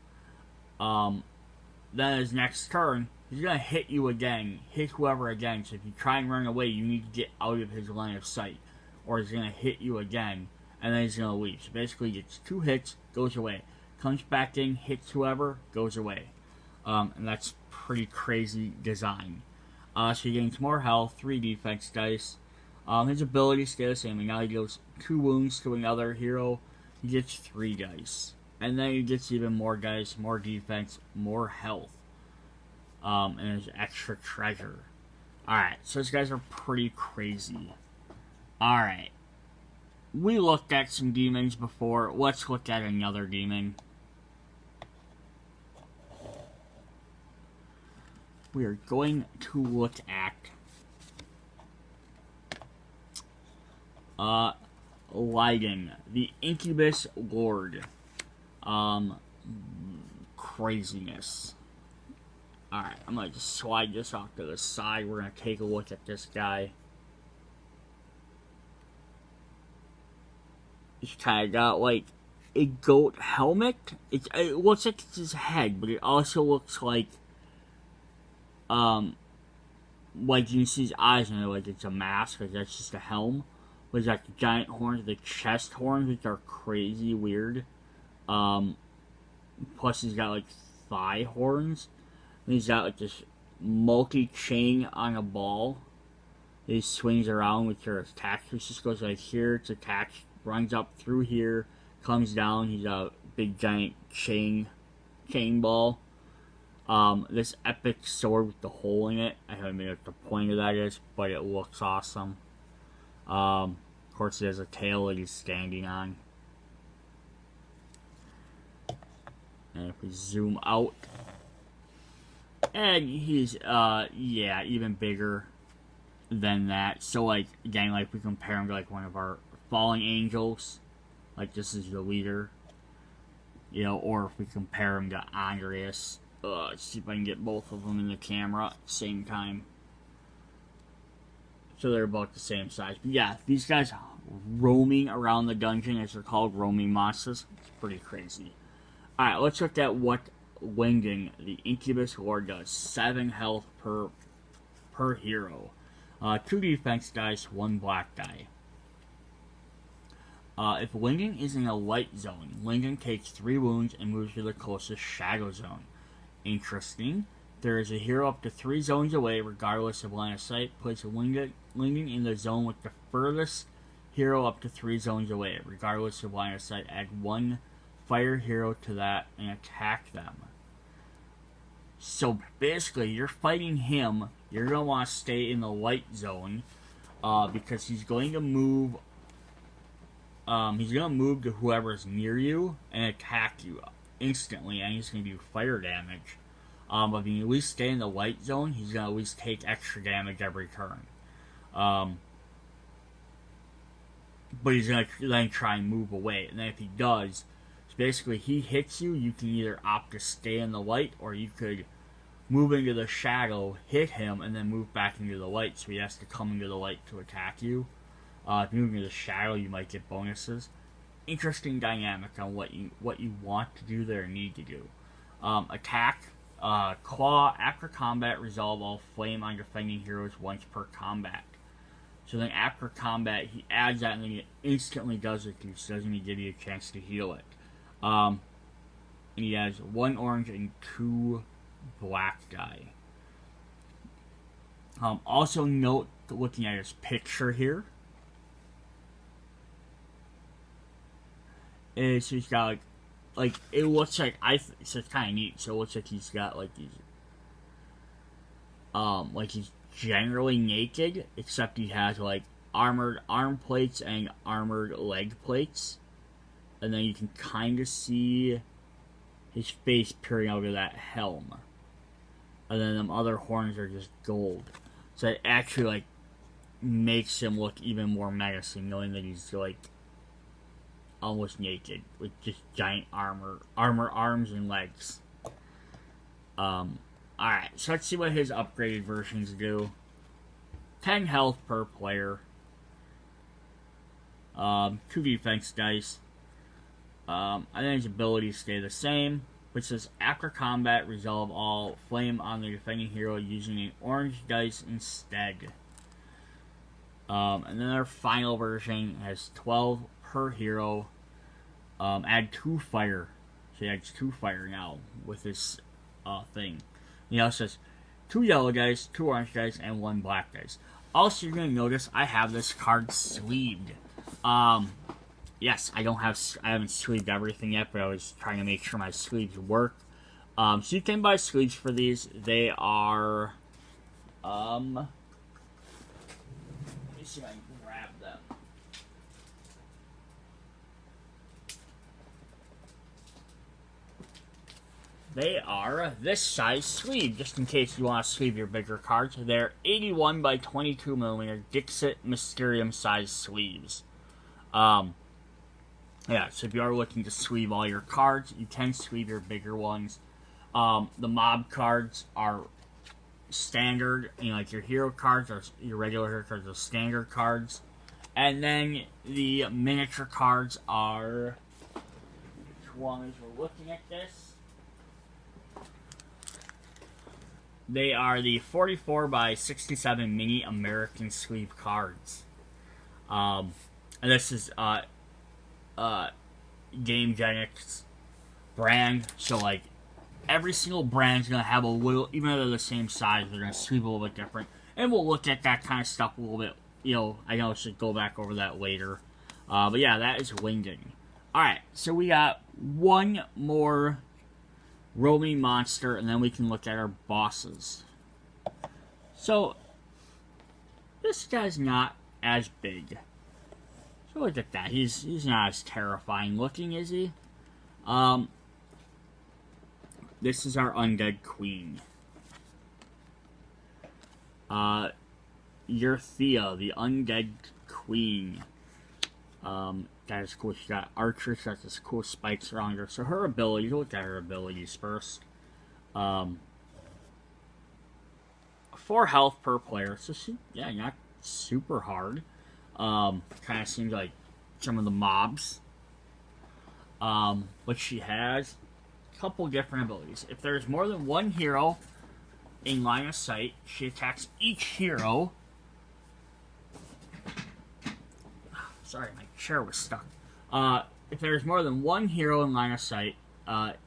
Then his next turn, he's going to hit you again, hit whoever again. So if you try and run away, you need to get out of his line of sight. Or he's going to hit you again, and then he's going to leave. So basically, he gets 2 hits, goes away. Comes back in, hits whoever, goes away. And that's pretty crazy design. So he gains more health, 3 defense dice. His abilities stay the same, and now he deals 2 wounds to another hero. He gets 3 dice. And then he gets even more dice, more defense, more health. And his extra treasure. Alright, so these guys are pretty crazy. Alright. We looked at some demons before. Let's look at another demon. We are going to look at Leiden, the Incubus Lord. Craziness. Alright, I'm gonna just slide this off to the side. We're gonna take a look at this guy. He's kinda got like a goat helmet. It looks like it's his head, but it also looks like like you can see his eyes and like it's a mask, like that's just a helm. But he's got the giant horns, the chest horns, which are crazy weird. Plus he's got like thigh horns. And he's got like this multi-chain on a ball. He swings around with your attack. He just goes like here to attack, runs up through here, comes down. He's a big giant chain ball. This epic sword with the hole in it. I haven't made what the point of that is, but it looks awesome. Of course, he has a tail that he's standing on. And if we zoom out, and he's yeah, even bigger than that. So like again, like we compare him to like one of our fallen angels, like this is the leader, you know, or if we compare him to Andrea. Let's see if I can get both of them in the camera at the same time. So they're about the same size. But yeah, these guys roaming around the dungeon, as they're called, Roamy Monsters. It's pretty crazy. Alright, let's look at what Winging, the Incubus Lord, does. 7 health per hero. 2 defense dice, 1 black die. If Winging is in a light zone, Winging takes 3 wounds and moves to the closest shadow zone. Interesting. There is a hero up to 3 zones away, regardless of line of sight. Place a Winging in the zone with the furthest hero up to 3 zones away, regardless of line of sight. Add 1 fire hero to that and attack them. So basically, you're fighting him. You're going to want to stay in the light zone because he's going to move. He's going to move to whoever's near you and attack you instantly, and he's going to do fire damage. But if you at least stay in the light zone, he's going to at least take extra damage every turn. But he's going to then try and move away. And then if he does, so basically he hits you, you can either opt to stay in the light, or you could move into the shadow, hit him, and then move back into the light. So he has to come into the light to attack you. If you move into the shadow, you might get bonuses. Interesting dynamic on what you want to do there and need to do. Attack, claw, after combat, resolve all flame on defending heroes once per combat. So then after combat, he adds that and then he instantly does it to you, so doesn't even give you a chance to heal it. And he has 1 orange and 2 black die. Also note, looking at his picture here, is he's got like it looks like so it's kind of neat. So it looks like he's got like these like he's generally naked, except he has like armored arm plates and armored leg plates, and then you can kind of see his face peering out of that helm, and then them other horns are just gold. So it actually like makes him look even more menacing, knowing that he's like almost naked with just giant armor arms and legs. Alright, so let's see what his upgraded versions do. 10 health per player. 2 defense dice. And then his abilities stay the same, which says after combat, resolve all flame on the defending hero using an orange dice instead. And then our final version has 12 per hero. Add 2 fire. So he adds 2 fire now with this thing. He also says 2 yellow dice, 2 orange dice, and 1 black dice. Also, you're going to notice I have this card sleeved. Yes, I haven't sleeved everything yet, but I was trying to make sure my sleeves work. So you can buy sleeves for these. They are, let me see if I can grab them. They are this size sleeve, just in case you want to sleeve your bigger cards. They're 81 by 22 millimeter Dixit Mysterium size sleeves. Yeah, so if you are looking to sleeve all your cards, you can sleeve your bigger ones. The mob cards are standard, like your hero cards, or your regular hero cards are standard cards. And then the miniature cards are, which one is we're looking at this? They are the 44 by 67 mini American sleeve cards. And this is Game Genix brand, so like every single brand's gonna have a little, even though they're the same size, they're gonna sleeve a little bit different. And we'll look at that kind of stuff a little bit. I know I should go back over that later. But yeah, that is Winging. Alright, so we got one more Roamy monster, and then we can look at our bosses. So, this guy's not as big. So look at that. He's not as terrifying looking, is he? This is our Undead Queen. Thea, the Undead Queen. That is cool. She got archer. She got this cool spikes around her. So her abilities, look at her abilities first. 4 health per player. So she, yeah, not super hard. Kind of seems like some of the mobs. But she has a couple different abilities. If there's more than one hero in line of sight, she attacks each hero. Sorry, my chair was stuck. If there's more than one hero in line of sight,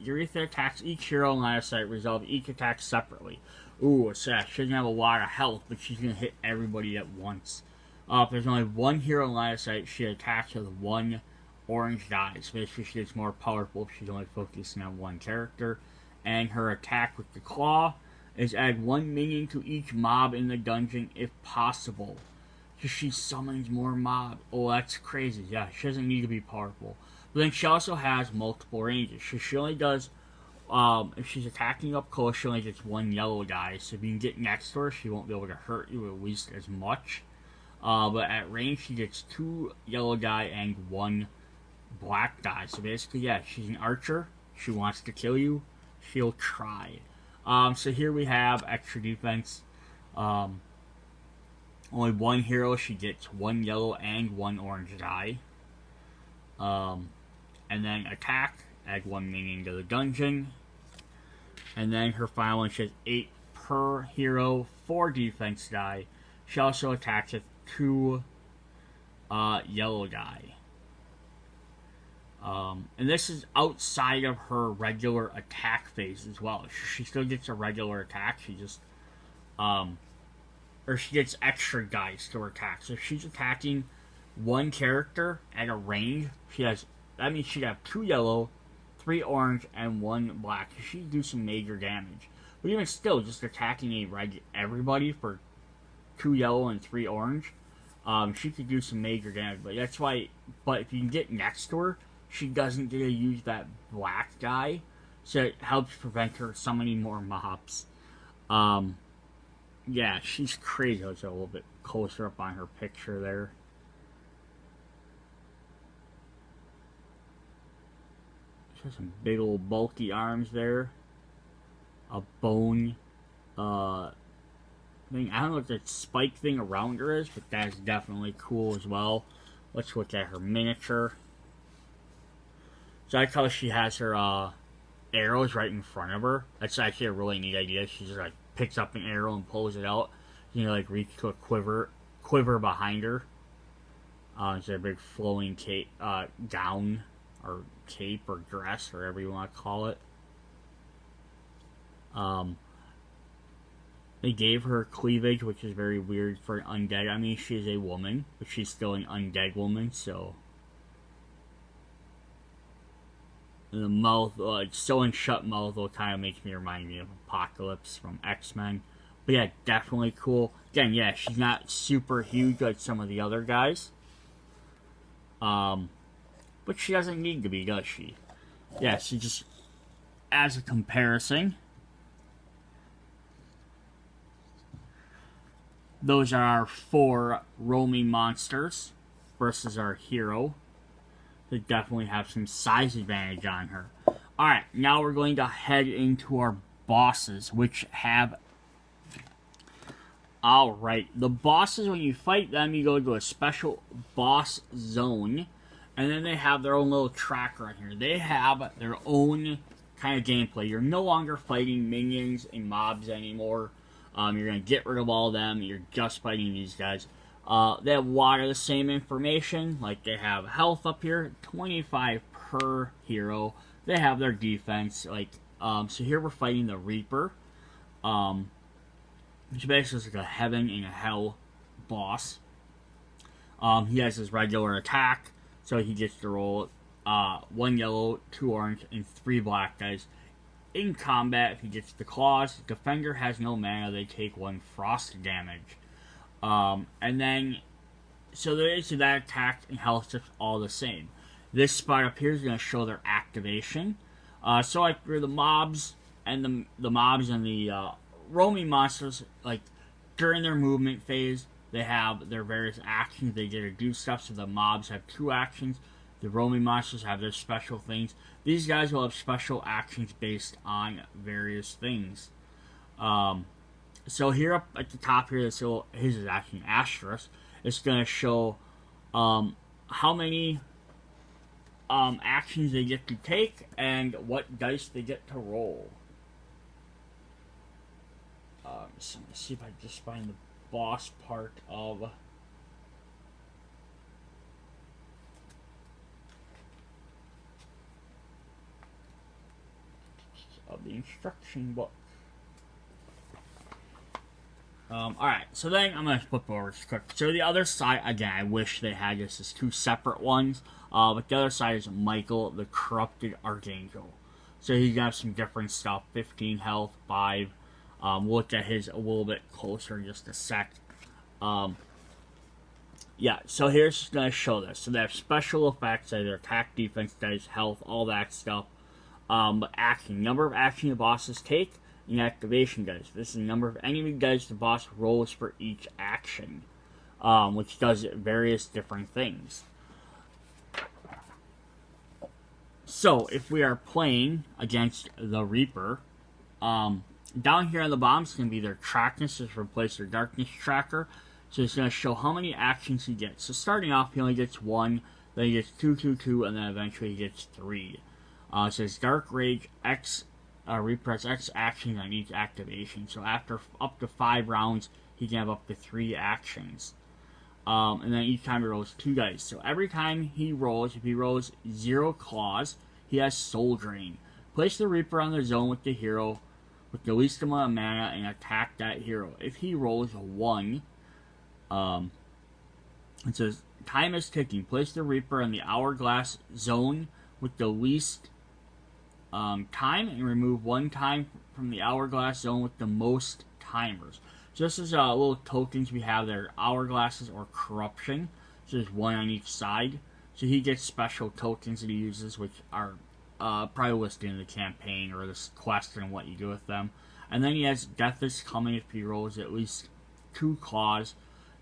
Urethra attacks each hero in line of sight, resolve each attack separately. Ooh, so yeah, she doesn't have a lot of health, but she's going to hit everybody at once. If there's only one hero in line of sight, she attacks with 1 orange die. So basically she gets more powerful if she's only focusing on one character. And her attack with the claw is add 1 minion to each mob in the dungeon if possible. So she summons more mobs. Oh, that's crazy. Yeah, she doesn't need to be powerful. But then she also has multiple ranges. So she only does, if she's attacking up close, she only gets 1 yellow die. So if you can get next to her, she won't be able to hurt you at least as much. But at range, she gets 2 yellow die and 1 black die. So basically, yeah, she's an archer. She wants to kill you. She'll try. So here we have extra defense. Only one hero, she gets 1 yellow and 1 orange die. And then attack, add 1 minion to the dungeon. And then her final one, she has 8 per hero, 4 defense die. She also attacks with 2 yellow die. And this is outside of her regular attack phase as well. She still gets a regular attack, she just, or she gets extra dice to her attack. So if she's attacking one character at a range, that means she'd have 2 yellow, 3 orange, and 1 black. So she'd do some major damage. But even still, just attacking everybody for 2 yellow and 3 orange, she could do some major damage. But that's why, but if you can get next to her, she doesn't get to use that black die, so it helps prevent her summoning more mobs. Yeah, she's crazy. Let's go a little bit closer up on her picture there. She has some big old bulky arms there. A bone thing. I don't know what that spike thing around her is, but that's definitely cool as well. Let's look at her miniature. So I like how she has her arrows right in front of her. That's actually a really neat idea. She just like picks up an arrow and pulls it out. Like reach to a quiver behind her. It's a big flowing gown or cape or dress, or whatever you want to call it. They gave her cleavage, which is very weird for an undead. I mean, she is a woman, but she's still an undead woman, so. And the mouth, sewing shut mouth, will kind of makes me remind me of Apocalypse from X-Men. But yeah, definitely cool. Again, yeah, she's not super huge like some of the other guys. But she doesn't need to be, does she? Yeah, she just, as a comparison, those are our 4 Roamy monsters versus our hero. They definitely have some size advantage on her. Alright, now we're going to head into our bosses, which have... Alright, the bosses, when you fight them, you go to a special boss zone, and then they have their own little tracker on here. They have their own kind of gameplay. You're no longer fighting minions and mobs anymore. You're going to get rid of all of them. You're just fighting these guys. They have a lot of the same information. Like, they have health up here, 25 per hero. They have their defense. Like, so here we're fighting the Reaper. Which basically is like a heaven and a hell boss. He has his regular attack, so he gets to roll 1 yellow, 2 orange, and 3 black dice. In combat, if he gets the claws, defender has no mana, they take 1 frost damage. And then, so there is that attack and health just all the same. This spot up here is going to show their activation. So like for the mobs and the mobs and the Roamy Monsters, like during their movement phase, they have their various actions. They get to do stuff. So the mobs have 2 actions. The Roamy Monsters have their special things. These guys will have special actions based on various things. So here up at the top here, his is actually an asterisk. It's going to show how many actions they get to take and what dice they get to roll. So let's see if I can just find the boss part of the instruction book. Alright, so then I'm going to flip over this quick. So the other side, again, I wish they had this as 2 separate ones. But the other side is Michael, the corrupted Archangel. So he's got some different stuff. 15 health, 5. We'll look at his a little bit closer in just a sec. Yeah, so here's just going to show this. So they have special effects, either attack, defense, dice, health, all that stuff. But action, number of action the bosses take, and activation dice. This is the number of enemy dice the boss rolls for each action, which does various different things. So, if we are playing against the Reaper, down here on the bottom is going to be their trackness. Just replace their darkness tracker. So it's going to show how many actions he gets. So starting off, he only gets 1, then he gets 2, 2, 2, and then eventually he gets 3. It says Dark Rage X, repress X actions on each activation. So after up to 5 rounds, he can have up to 3 actions. And then each time he rolls 2 dice. So every time he rolls, if he rolls 0 claws, he has Soul Drain. Place the Reaper on the zone with the hero with the least amount of mana and attack that hero. If he rolls 1, it says time is ticking. Place the Reaper on the hourglass zone with the least time and remove 1 time from the hourglass zone with the most timers. So this is little tokens we have there, hourglasses or corruption. So there's 1 on each side. So he gets special tokens that he uses, which are probably listed in the campaign or this quest and what you do with them. And then he has Death is Coming if he rolls at least 2 claws.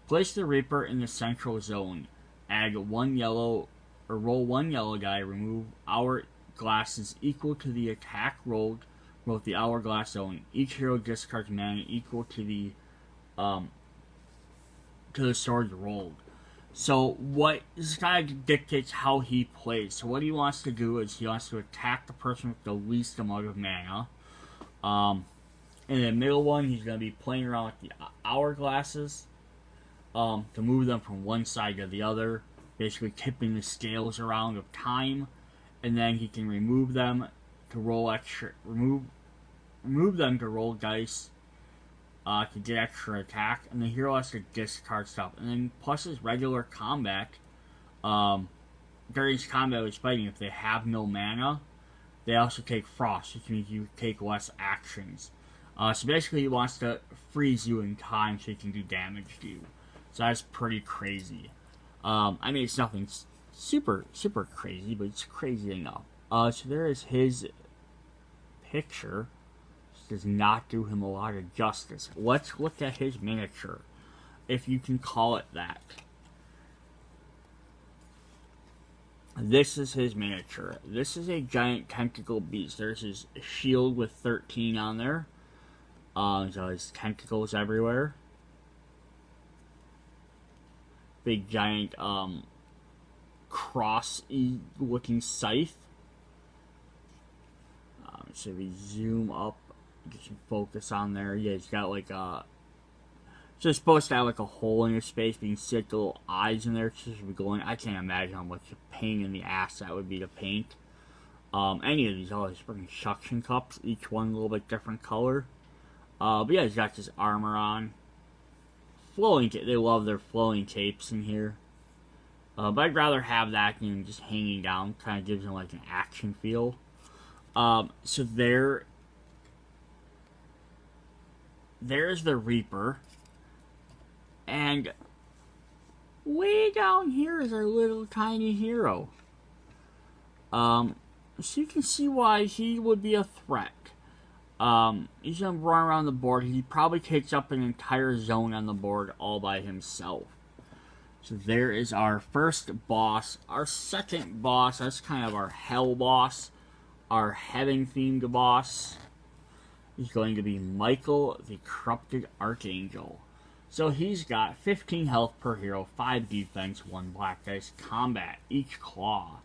Place the Reaper in the central zone. Add 1 yellow, or roll 1 yellow die. Remove hourglasses equal to the attack rolled with the hourglass zone. Each hero discards mana equal to the swords rolled. So what this kind of dictates how he plays. So what he wants to do is he wants to attack the person with the least amount of mana. In the middle one, he's going to be playing around with the hourglasses to move them from one side to the other, basically tipping the scales around of time. And then he can remove them to roll extra, remove them to roll dice to get extra attack, and the hero has to discard stuff. And then plus his regular combat, during his combat he's fighting, if they have no mana, they also take frost, which means you take less actions. So basically he wants to freeze you in time so he can do damage to you. So that's pretty crazy. I mean, it's nothing super crazy, but it's crazy enough. So there is his picture. Does not do him a lot of justice. Let's look at his miniature, if you can call it that. This is his miniature. This is a giant tentacle beast. There's his shield with 13 on there. So his tentacles everywhere. Big giant cross-y looking scythe. So if we zoom up, get some focus on there. Yeah, he's got like a... So it's supposed to have like a hole in your space, but you can see like the little eyes in there just glowing. I can't imagine how much a pain in the ass that would be to paint. Any of these, all these freaking suction cups, each one a little bit different color. But yeah, he's got this armor on. Flowing, they love their flowing capes in here. But I'd rather have that than just hanging down. Kind of gives them like an action feel. So there's the Reaper. And way down here is our little tiny hero. So you can see why he would be a threat. He's gonna run around the board. He probably takes up an entire zone on the board all by himself. So there is our first boss. Our second boss, that's kind of our hell boss. Our heaven-themed boss is going to be Michael, the Corrupted Archangel. So he's got 15 health per hero, 5 defense, 1 black dice, combat, each claw.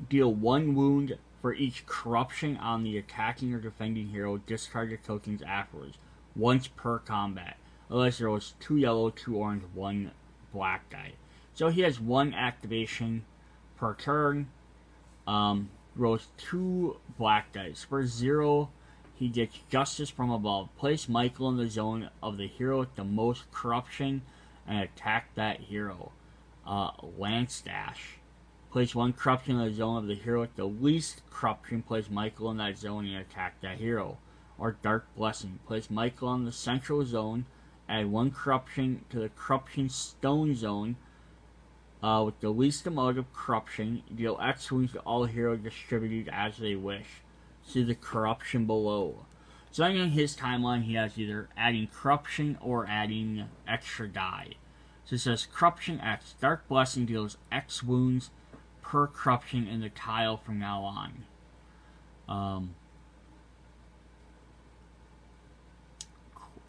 Deal 1 wound for each corruption on the attacking or defending hero. Discard your tokens afterwards, once per combat. Unless there was 2 yellow, 2 orange, 1 black die. So he has 1 activation per turn. Rolls 2 black dice. For 0, he gets Justice from above. Place Michael in the zone of the hero with the most corruption and attack that hero. Lance Dash. Place 1 corruption in the zone of the hero with the least corruption. Place Michael in that zone and attack that hero. Or Dark Blessing. Place Michael in the central zone. Add 1 corruption to the corruption stone zone with the least amount of corruption. Deal X wounds to all heroes distributed as they wish. See the corruption below. So in his timeline, he has either adding corruption or adding extra die. So it says Corruption X. Dark Blessing deals X wounds per corruption in the tile from now on.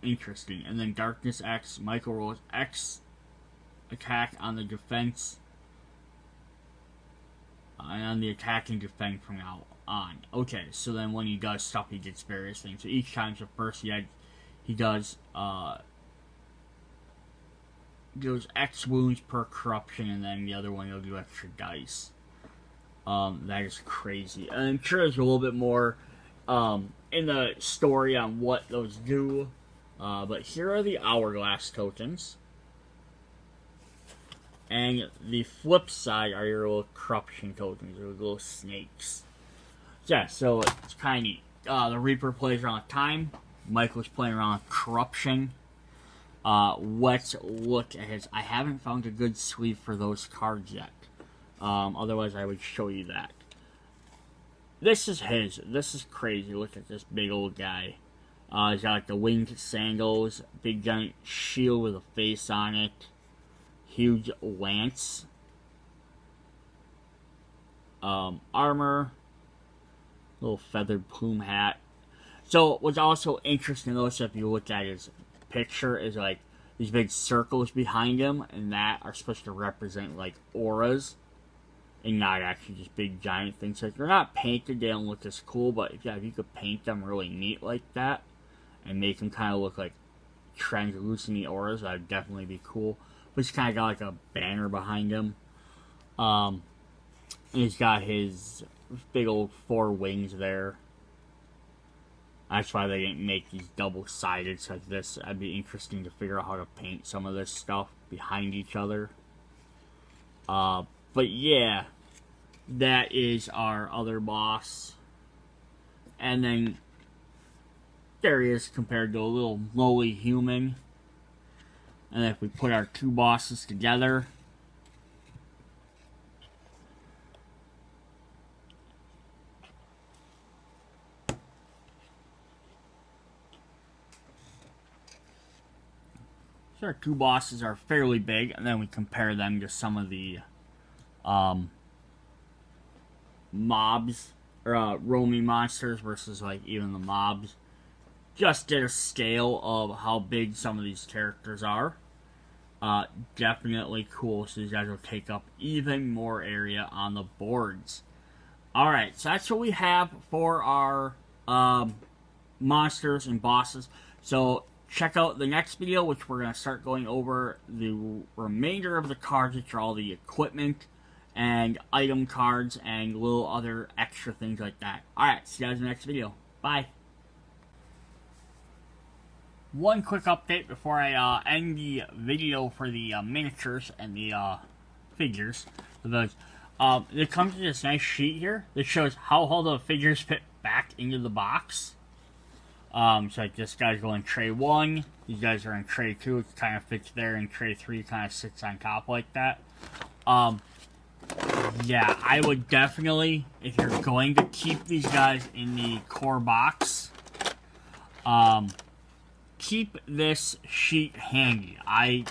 Interesting. And then Darkness X. Michael rolls X attack on the defense and on the attack and defend from now on. Okay, so then when he does stuff, he gets various things. So each time, so first he does X wounds per corruption, and then the other one he'll do extra dice. That is crazy. And I'm sure there's a little bit more in the story on what those do. But here are the Hourglass tokens. And the flip side are your little corruption tokens, or little snakes. Yeah, so it's kind of neat. The Reaper plays around with time. Michael's playing around with corruption. Let's look at his... I haven't found a good sleeve for those cards yet. Otherwise, I would show you that. This is his. This is crazy. Look at this big old guy. He's got like the winged sandals, big giant shield with a face on it, huge lance, armor, little feathered plume hat. So what's also interesting to notice if you look at his picture is like these big circles behind him, and that are supposed to represent like auras, and not actually just big giant things. Like they're not painted, they don't look as cool, but if you could paint them really neat like that, and make them kind of look like translucent auras, that would definitely be cool. But he's kind of got like a banner behind him. And he's got his big old 4 wings there. That's why they didn't make these double-sided like this. That'd be interesting to figure out how to paint some of this stuff behind each other. But yeah, that is our other boss. And then there he is compared to a little lowly human. And if we put our 2 bosses together, so our 2 bosses are fairly big, and then we compare them to some of the mobs, or Roamy Monsters versus like even the mobs. Just get a scale of how big some of these characters are. Definitely cool, so these guys will take up even more area on the boards. Alright, so that's what we have for our monsters and bosses. So check out the next video, which we're going to start going over the remainder of the cards, which are all the equipment and item cards and little other extra things like that. Alright, see you guys in the next video. Bye. One quick update before I end the video for the miniatures and the figures. For those. It comes with this nice sheet here that shows how all the figures fit back into the box. So like this guy's going tray 1, these guys are in tray 2, it kind of fits there, and tray 3 kind of sits on top like that. Yeah, I would definitely, if you're going to keep these guys in the core box, keep this sheet handy. I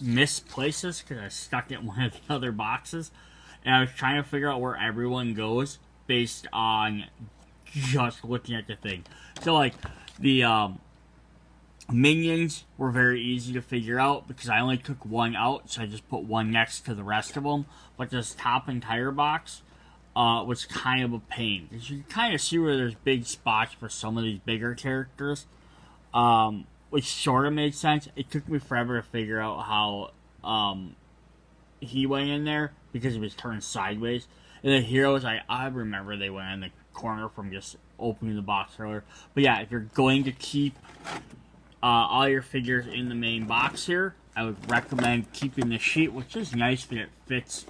misplaced this because I stuck it in one of the other boxes, and I was trying to figure out where everyone goes based on just looking at the thing. So like the minions were very easy to figure out because I only took one out, so I just put one next to the rest of them. But this top entire box was kind of a pain, because you can kind of see where there's big spots for some of these bigger characters, which sort of made sense. It took me forever to figure out how he went in there because it was turned sideways. And the heroes, I remember they went in the corner from just opening the box earlier. But yeah, if you're going to keep all your figures in the main box here, I would recommend keeping the sheet, which is nice that it fits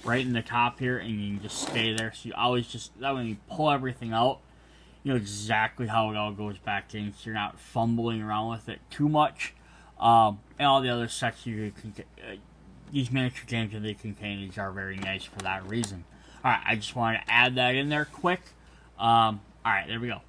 right in the top here and you can just stay there. So you always just, that when you pull everything out, you know exactly how it all goes back in, so you're not fumbling around with it too much. And all the other sets you can, these miniature games that they contain, these are very nice for that reason. Alright, I just wanted to add that in there quick. Alright, there we go.